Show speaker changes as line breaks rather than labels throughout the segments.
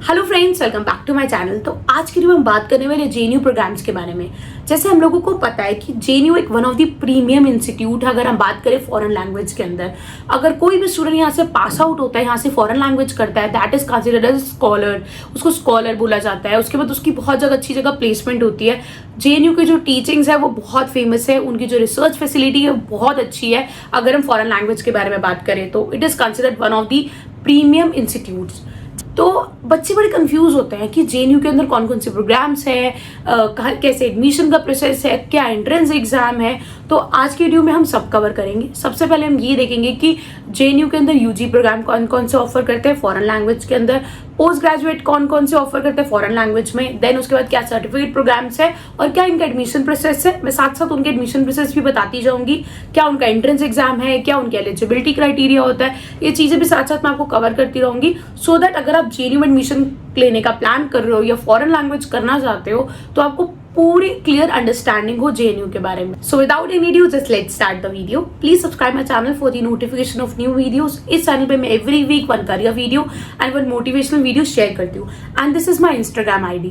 Hello friends, welcome back to my channel. तो आज की वीडियो में हम बात करने वाले जेएनयू प्रोग्राम्स के बारे में। जैसे हम लोगों को पता है कि जेएनयू एक one of the premium institute है। अगर हम बात करें फॉरेन लैंग्वेज के अंदर, अगर कोई भी स्टूडेंट यहाँ से पास आउट होता है, यहाँ से फॉरेन लैंग्वेज करता है, that is considered as scholar. उसको स्कॉलर बोला जाता है। उसके बाद उसकी बहुत जगह अच्छी जगह प्लेसमेंट होती है। जेएनयू की जो टीचिंग्स है वो बहुत फेमस है, उनकी जो रिसर्च फैसिलिटी है बहुत अच्छी है। अगर हम फॉरेन लैंग्वेज के बारे में बात करें तो it is considered one of the premium institutes. तो बच्चे बड़े कंफ्यूज होते हैं कि जेएनयू के अंदर कौन कौन से प्रोग्राम्स है, कैसे एडमिशन का प्रोसेस है, क्या एंट्रेंस एग्जाम है। तो आज की वीडियो में हम सब कवर करेंगे। सबसे पहले हम ये देखेंगे कि जेएनयू के अंदर यूजी प्रोग्राम कौन कौन से ऑफर करते हैं फॉरेन लैंग्वेज के अंदर, पोस्ट ग्रेजुएट कौन कौन से ऑफर करते हैं फॉरेन लैंग्वेज में, देन उसके बाद क्या सर्टिफिकेट प्रोग्राम्स है और क्या इनका एडमिशन प्रोसेस है। मैं साथ साथ उनके एडमिशन प्रोसेस भी बताती जाऊंगी, क्या उनका एंट्रेंस एग्जाम है, क्या उनकी एलिजिबिलिटी क्राइटेरिया होता है। ये चीजें भी साथ साथ मैं आपको कवर करती रहूंगी, सो दैट अगर आप जेएनयू में एडमिशन लेने का प्लान कर रहे हो या फॉरेन लैंग्वेज करना चाहते हो तो आपको पूरी क्लियर अंडरस्टैंडिंग हो जेएनयू के बारे में। So without any due just let's start the video. Please subscribe my channel for the notification of new videos. इस चैनल पे मैं every week one career video and one motivational video share करती हूँ and this is my Instagram ID.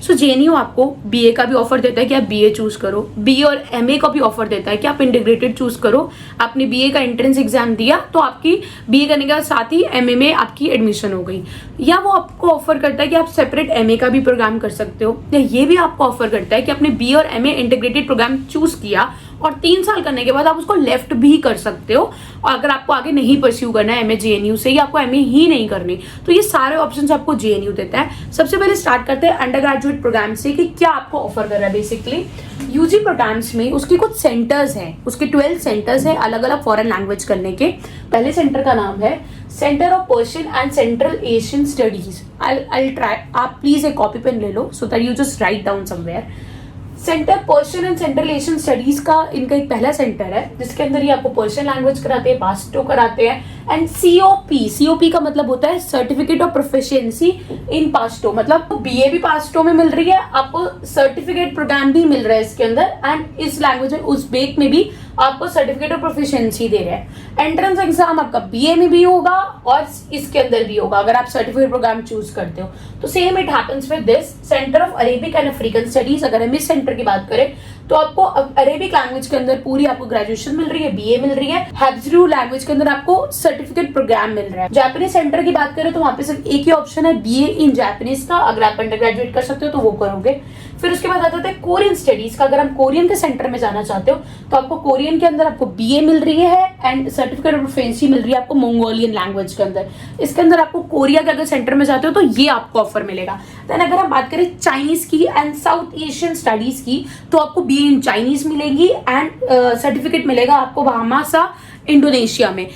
So JNU आपको BA का भी offer देता है कि आप बीए चूज करो, बीए और एमए का भी ऑफर देता है कि आप इंटीग्रेटेड चूज करो। आपने बीए का एंट्रेंस एग्जाम दिया तो आपकी बीए करने के साथ ही एमए में आपकी एडमिशन हो गई। या वो आपको ऑफर करता है कि आप सेपरेट एमए का भी प्रोग्राम कर सकते हो, या ये भी आपको ऑफर करता है कि आपने बीए और एमए इंटीग्रेटेड प्रोग्राम चूज किया और 3 साल करने के बाद आप उसको लेफ्ट भी कर सकते हो। और अगर आपको आगे नहीं परस्यू करना है एमए जेएनयू से, या आपको एमए ही नहीं करनी, तो ये सारे ऑप्शंस आपको जेएनयू देता है। सबसे पहले स्टार्ट करते हैं अंडर ग्रेजुएट प्रोग्राम से कि क्या आपको ऑफर कर रहा है। बेसिकली यूजी प्रोग्राम्स में उसके कुछ सेंटर्स हैं, उसके 12 सेंटर्स हैं अलग अलग फॉरेन लैंग्वेज करने के। पहले सेंटर का नाम है centre of Persian and Central Asian studies. I try, आप प्लीज एक कॉपी पेन ले लो so that you just write down somewhere. Centre Persian and Central Asian studies का इनका एक पहला सेंटर है जिसके अंदर ये आपको पर्शियन लैंग्वेज कराते हैं, पास्टो कराते हैं एंड सीओपी का मतलब होता है सर्टिफिकेट ऑफ प्रोफिशिएंसी इन पास्टो। मतलब बीए भी पास्टो में मिल रही है, आपको सर्टिफिकेट प्रोग्राम भी मिल रहा है इसके अंदर, एंड इस लैंग्वेज में उज़्बेक में भी आपको सर्टिफिकेट ऑफ प्रोफिशिएंसी दे रहे हैं। एंट्रेंस एग्जाम आपका बीए में भी होगा और इसके अंदर भी होगा अगर आप सर्टिफिकेट प्रोग्राम चूज करते हो। तो same it happens with this centre of Arabic and African studies. अगर हम इस सेंटर की बात करें तो आपको अरेबिक लैंग्वेज के अंदर पूरी आपको ग्रेजुएशन मिल रही है, बीए मिल रही है। हेब्रू लैंग्वेज के अंदर आपको सर्टिफिकेट प्रोग्राम मिल रहा है। जापानीज सेंटर की बात करें तो वहां पे सिर्फ एक ही ऑप्शन है बीए इन जापानीज का, अगर आप अंडर ग्रेजुएट कर सकते हो तो वो करोगे। फिर उसके बाद आता है कोरियन स्टडीज का। अगर हम कोरियन के सेंटर में जाना चाहते हो तो आपको कोरियन के अंदर आपको बीए मिल रही है एंड सर्टिफिकेट ऑफ प्रोफिशिएंसी मिल रही है आपको मंगोलियन लैंग्वेज के अंदर। इसके अंदर आपको कोरिया के अगर सेंटर में जाते हो तो ये आपको ऑफर मिलेगा। देन अगर हम बात करें चाइनीज की एंड साउथ एशियन स्टडीज की तो आपको बीए इन चाइनीज मिलेगी एंड सर्टिफिकेट मिलेगा आपको बहामासा इंडोनेशिया में।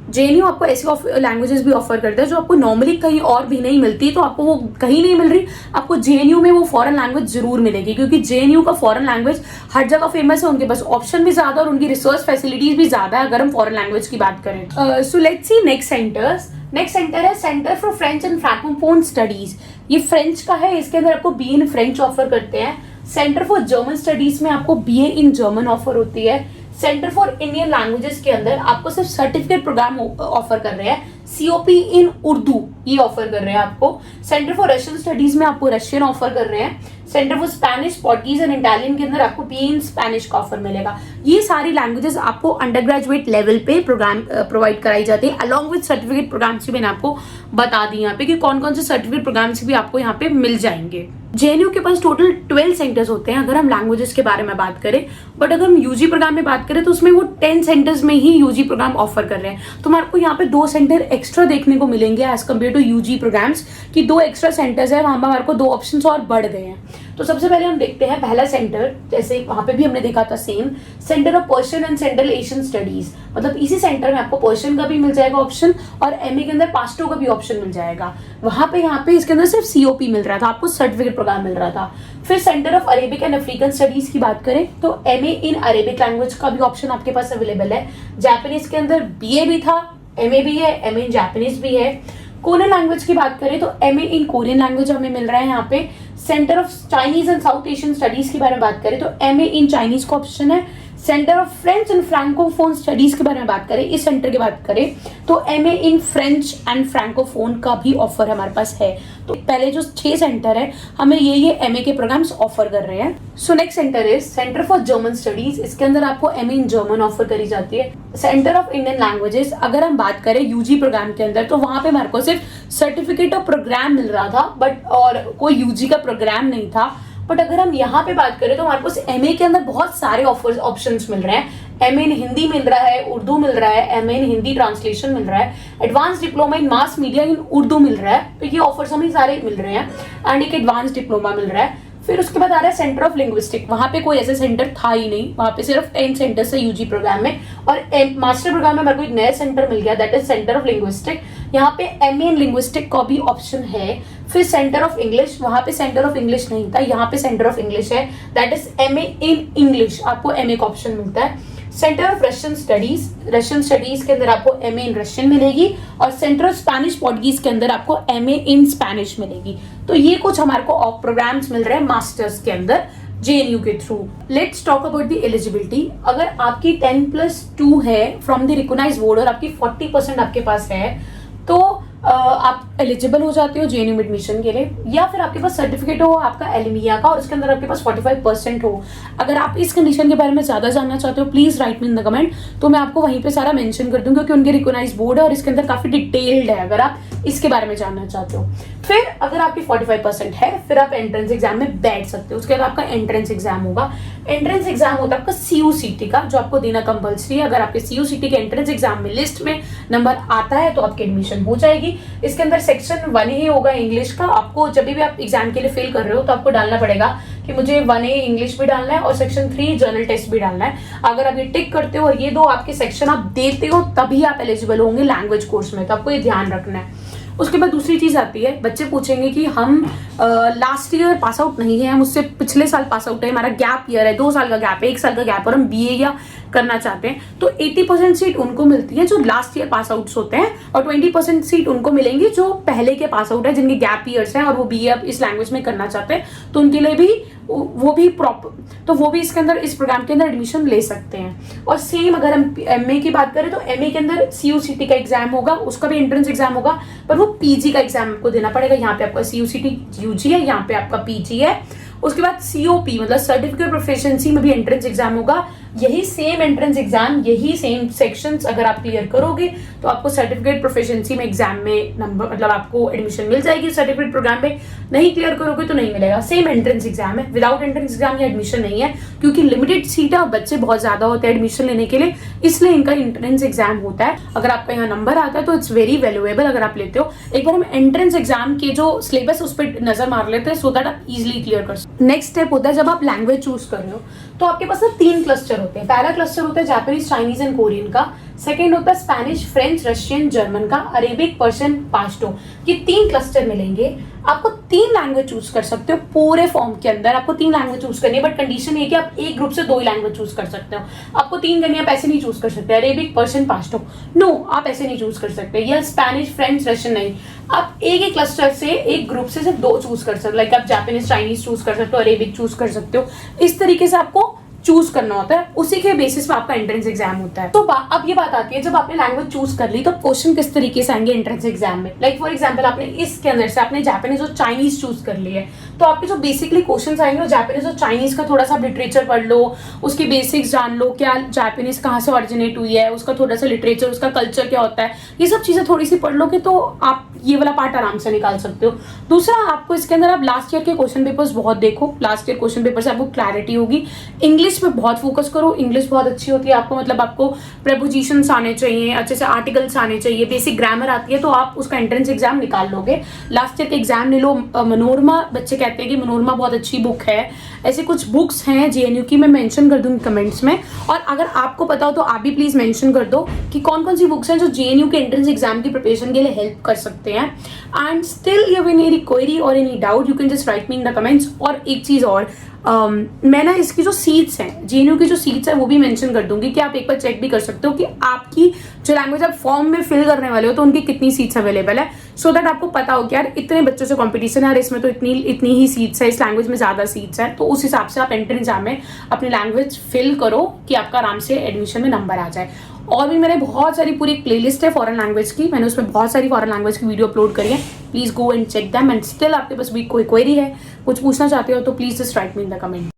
जेएनयू आपको ऐसी लैंग्वेजेस भी ऑफर करता है जो आपको नॉर्मली कहीं और भी नहीं मिलती, तो आपको वो कहीं नहीं मिल रही, आपको जेएनयू में वो फॉरेन लैंग्वेज जरूर मिलेगी क्योंकि जेएनयू का फॉरेन लैंग्वेज हर जगह फेमस है। उनके पास ऑप्शन भी ज्यादा और उनकी रिसर्च फैसिलिटीज भी ज्यादा है अगर हम फॉरेन लैंग्वेज की बात करें। So let's see next centres. Next centre है centre for French and Francophone studies. ये फ्रेंच का है, इसके अंदर आपको बीए इन फ्रेंच ऑफर करते हैं। सेंटर फॉर जर्मन स्टडीज में आपको बीए इन जर्मन ऑफर होती है। सेंटर फॉर इंडियन लैंग्वेजेस के अंदर आपको सिर्फ सर्टिफिकेट प्रोग्राम ऑफर कर रहे हैं, सीओपी इन उर्दू ये ऑफर कर रहे हैं आपको। सेंटर फॉर रशियन स्टडीज में आपको रशियन ऑफर कर रहे हैं। Centre for Spanish, Portuguese and Italian के अंदर आपको बीए इन स्पेनिश का ऑफर मिलेगा। ये सारी लैंग्वेजेस आपको अंडर ग्रेजुएट लेवल पे प्रोग्राम प्रोवाइड कराई जाती है अलॉन्ग विद सर्टिफिकेट प्रोग्राम्स भी मैंने आपको बता दी यहाँ पे कि कौन कौन से सर्टिफिकेट प्रोग्राम्स भी आपको यहाँ पे मिल जाएंगे। जेएनयू के पास टोटल 12 सेंटर्स होते हैं अगर हम लैंग्वेजेस के बारे में बात करें, बट अगर हम यूजी प्रोग्राम में बात करें तो उसमें वो 10 सेंटर्स में ही यूजी प्रोग्राम ऑफर कर रहे हैं। तो आपको यहाँ पे 2 सेंटर एक्स्ट्रा देखने को मिलेंगे as compare to UG programs की 2 एक्स्ट्रा सेंटर्स है, वहां पर हमारे को 2 ऑप्शंस और बढ़ गए हैं। तो सबसे पहले हम देखते हैं पहला सेंटर, जैसे वहां पे भी हमने देखा था same, centre of Persian and Central Asian studies. मतलब इसी सेंटर में आपको पर्शियन का भी मिल जाएगा ऑप्शन और एमए के अंदर पास्टो का भी ऑप्शन मिल जाएगा। वहां पे यहाँ पे इसके अंदर सिर्फ सीओपी मिल रहा था, आपको सर्टिफिकेट प्रोग्राम मिल रहा था। फिर centre of Arabic and African studies की बात करें तो एमए इन अरेबिक लैंग्वेज का भी ऑप्शन आपके पास अवेलेबल है। जापानीज के अंदर बीए भी था, एमए भी है, एमए इन जापानीज भी है। कोरियन लैंग्वेज की बात करें तो एमए इन कोरियन लैंग्वेज हमें मिल रहा है यहाँ पे। Centre of Chinese and south Asian studies के बारे में बात करें तो एमए इन चाइनीज का ऑप्शन है। Centre of French and Francophone studies के बारे में बात करें, इस सेंटर की बात करें तो MA in French and francophone का भी ऑफर हमारे पास है। तो पहले जो 6 सेंटर है हमें ये एमए के प्रोग्राम्स ऑफर कर रहे हैं। So next centre is centre for German studies. इसके अंदर आपको एमए इन जर्मन ऑफर करी जाती है। सेंटर ऑफ इंडियन लैंग्वेजेस, अगर हम बात करें यूजी प्रोग्राम के अंदर तो वहां पे हमारे को सिर्फ सर्टिफिकेट ऑफ प्रोग्राम मिल रहा था बट और कोई यूजी का प्रोग्राम नहीं था। बट अगर हम यहाँ पे बात करें तो हमारे पास एमए के अंदर बहुत सारे ऑप्शंस मिल रहे हैं। एमए इन हिंदी मिल रहा है, उर्दू मिल रहा है, एमए इन हिंदी ट्रांसलेशन मिल रहा है, advance diploma in mass media in Urdu मिल रहा है। तो ये ऑफर्स हमें सारे मिल रहे हैं एंड एक एडवांस डिप्लोमा मिल रहा है। फिर उसके बाद आ रहा है सेंटर ऑफ लिंग्विस्टिक। वहां पे कोई ऐसा सेंटर था ही नहीं, वहां पे सिर्फ 10 सेंटर्स है यूजी प्रोग्राम में, और मास्टर प्रोग्राम में हमारे को एक नया सेंटर मिल गया that is centre of linguistic. यहाँ पे एमए इन लिंग्विस्टिक का भी ऑप्शन है। फिर सेंटर ऑफ इंग्लिश, वहां पे सेंटर ऑफ इंग्लिश नहीं था, यहाँ पे सेंटर ऑफ इंग्लिश है that is MA in English, आपको एमए का ऑप्शन मिलता है। Centre of Russian studies, Russian studies के अंदर आपको एमए इन रशियन मिलेगी, और सेंटर ऑफ स्पेनिश पोर्टुगीज के अंदर आपको एमए इन स्पेनिश मिलेगी। तो ये कुछ हमारे को प्रोग्राम्स मिल रहे हैं मास्टर्स के अंदर JNU के through. Let's talk about the eligibility. अगर आपकी 10+2 है फ्रॉम द रिकॉग्नाइज्ड बोर्ड और आपकी 40% आपके पास है तो आप एलिजिबल हो जाते हो JNU में एडमिशन के लिए, या फिर आपके पास सर्टिफिकेट हो आपका एलिमिया का और उसके अंदर आपके पास 45% हो। अगर आप इस कंडीशन के बारे में ज्यादा जानना चाहते हो please right me in the comment, तो मैं आपको वहीं पे सारा मेंशन कर दूंगी क्योंकि उनके रिकॉग्नाइज्ड बोर्ड है और इसके अंदर काफी डिटेल्ड है अगर आप इसके बारे में जानना चाहते हो। फिर अगर आपकी 45% है फिर आप एंट्रेंस एग्जाम में बैठ सकते हो। उसके बाद आपका एंट्रेंस एग्जाम होगा। एंट्रेंस एग्जाम होता है आपका CUCT का, जो आपको देना कंपल्सरी है। अगर आपके CUCT के एंट्रेंस एग्जाम में लिस्ट में नंबर आता है तो आपकी एडमिशन हो जाएगी। इसके अंदर सेक्शन 1A होगा इंग्लिश का। आपको जब भी आप एग्जाम के लिए फेल कर रहे हो तो आपको डालना पड़ेगा कि मुझे 1A इंग्लिश भी डालना है और सेक्शन 3 जर्नल टेस्ट भी डालना है। अगर आप ये टिक करते हो और ये दो आपके सेक्शन आप देते हो तभी आप एलिजिबल होंगे लैंग्वेज कोर्स में, तो आपको ये ध्यान रखना है। उसके बाद दूसरी चीज आती है, बच्चे पूछेंगे कि हम लास्ट ईयर पास आउट नहीं है, हम उससे पिछले साल पास आउट है, हमारा गैप ईयर है, 2 साल का गैप है, 1 साल का गैप, और हम BA या करना चाहते हैं तो 80% सीट उनको मिलती है जो लास्ट ईयर पास आउट्स होते हैं, और 20% सीट उनको मिलेंगी जो पहले के पास आउट है जिनके गैप ईयर्स हैं और वो BA अब इस लैंग्वेज में करना चाहते हैं, तो उनके लिए भी वो भी प्रॉपर, तो वो भी इसके अंदर इस प्रोग्राम के अंदर एडमिशन ले सकते हैं। और सेम अगर हम MA की बात करें तो MA के अंदर CUCT का एग्जाम होगा, उसका भी एंट्रेंस एग्जाम होगा, पर वो PG का एग्जाम आपको देना पड़ेगा। यहाँ पे आपका CUCT UG है, यहाँ पे आपका PG है। उसके बाद COP मतलब सर्टिफिकेट प्रोफिशिएंसी में भी एंट्रेंस एग्जाम होगा। यही सेम एंट्रेंस एग्जाम, यही सेम सेक्शंस अगर आप क्लियर करोगे तो आपको सर्टिफिकेट प्रोफिशिएंसी में एग्जाम में नंबर मतलब आपको एडमिशन मिल जाएगी। सर्टिफिकेट प्रोग्राम में नहीं क्लियर करोगे तो नहीं मिलेगा। सेम एंट्रेंस एग्जाम है, विदाउट एंट्रेंस एग्जाम ये एडमिशन नहीं है क्योंकि लिमिटेड सीट है और बच्चे बहुत ज्यादा होते हैं एडमिशन लेने के लिए, इसलिए इनका एंट्रेंस एग्जाम होता है। अगर आपका यहाँ नंबर आता है तो इट्स वेरी वैल्यूएबल अगर आप लेते हो। एक बार हम एंट्रेंस एग्जाम के जो सिलेबस उस पर नजर मार लेते हैं सो दैट आप इजिली क्लियर कर सकते। नेक्स्ट स्टेप होता है जब आप लैंग्वेज चूज कर रहे हो तो आपके पास ना 3 क्लस्टर होते हैं। पहला क्लस्टर होता है जापानीज, चाइनीज एंड कोरियन का। सेकेंड होता है स्पेनिश, फ्रेंच, रशियन, जर्मन का, अरेबिक, पर्शियन, पाश्तो। ये 3 क्लस्टर मिलेंगे। आपको 3 लैंग्वेज चूज कर सकते हो पूरे फॉर्म के अंदर, आपको 3 लैंग्वेज चूज करनी है, बट कंडीशन ये कि आप एक ग्रुप से 2 ही लैंग्वेज चूज कर सकते हो। आपको 3 करनी है, आप ऐसे नहीं चूज कर सकते अरेबिक, पर्शियन, पाश्तो। नो, आप ऐसे नहीं चूज कर सकते, या स्पेनिश, फ्रेंच, रशियन नहीं। आप एक ही क्लस्टर से, एक ग्रुप से सिर्फ 2 चूज कर सकते हो। लाइक आप जापानीज, चाइनीज चूज कर सकते हो, अरेबिक चूज कर सकते हो। इस तरीके से आपको चूज करना होता है, उसी के बेसिस पे आपका एंट्रेंस एग्जाम होता है। तो अब ये बात आती है जब आपने लैंग्वेज चूज कर ली तो क्वेश्चन किस तरीके से आएंगे एंट्रेंस एग्जाम में। लाइक फॉर एग्जांपल आपने इसके अंदर से आपने जापानीज और चाइनीज चूज कर ली है तो आपके जो बेसिकली क्वेश्चन आएंगे वो जापानीज और चाइनीज का थोड़ा सा लिटरेचर पढ़ लो, उसके बेसिक्स जान लो, क्या जापानीज कहाँ से ऑरिजिनेट हुई है, उसका थोड़ा सा लिटरेचर, उसका कल्चर क्या होता है, ये सब चीजें थोड़ी सी पढ़ लोगे तो आप ये वाला पार्ट आराम से निकाल सकते हो। दूसरा, आपको इसके अंदर आप लास्ट ईयर के क्वेश्चन पेपर्स बहुत देखो, लास्ट ईयर क्वेश्चन पेपर से आपको क्लैरिटी होगी। इंग्लिश पे बहुत फोकस करो, इंग्लिश बहुत अच्छी होती है। आपको मतलब आपको प्रेपोजिशंस आने चाहिए, अच्छे से आर्टिकल्स आने चाहिए, बेसिक ग्रामर आती है तो आप उसका एंट्रेंस एग्जाम निकाल लोगे। लास्ट ईयर के एग्जाम ले लो। मनोरमा, बच्चे कहते हैं कि मनोरमा बहुत अच्छी बुक है, ऐसे कुछ बुक्स हैं JNU की, मैं मेंशन कर दूंगी कमेंट्स में। और अगर आपको पता हो तो आप भी प्लीज मेंशन कर दो कि कौन कौन सी बुक्स हैं जो JNU के एंट्रेंस एग्जाम की प्रिपरेशन के लिए हेल्प कर सकते हैं। And still you have any query और any doubt you can just write me in the comments. और एक चीज और, मैं ना इसकी जो सीट्स हैं, जेएनयू की जो सीट्स है वो भी मेंशन कर दूंगी कि आप एक बार चेक भी कर सकते हो कि आपकी जो लैंग्वेज आप फॉर्म में फिल करने वाले हो तो उनकी कितनी सीट्स अवेलेबल है, सो दैट आपको पता हो कि यार इतने बच्चों से कॉम्पिटिशन है, यार इसमें तो इतनी ही सीट्स है, इस लैंग्वेज में ज़्यादा सीट्स है, तो उस हिसाब से आप एंट्रेंस एग्जाम में अपनी लैंग्वेज फिल करो कि आपका आराम से एडमिशन में नंबर आ जाए। और भी मेरे बहुत सारी पूरी एक प्लेलिस्ट है फॉरेन लैंग्वेज की, मैंने उसमें बहुत सारी फॉरेन लैंग्वेज की वीडियो अपलोड करी है, please go and check them. And still आपके पास भी कोई क्वेरी है, कुछ पूछना चाहते हो तो please just write me in the comment.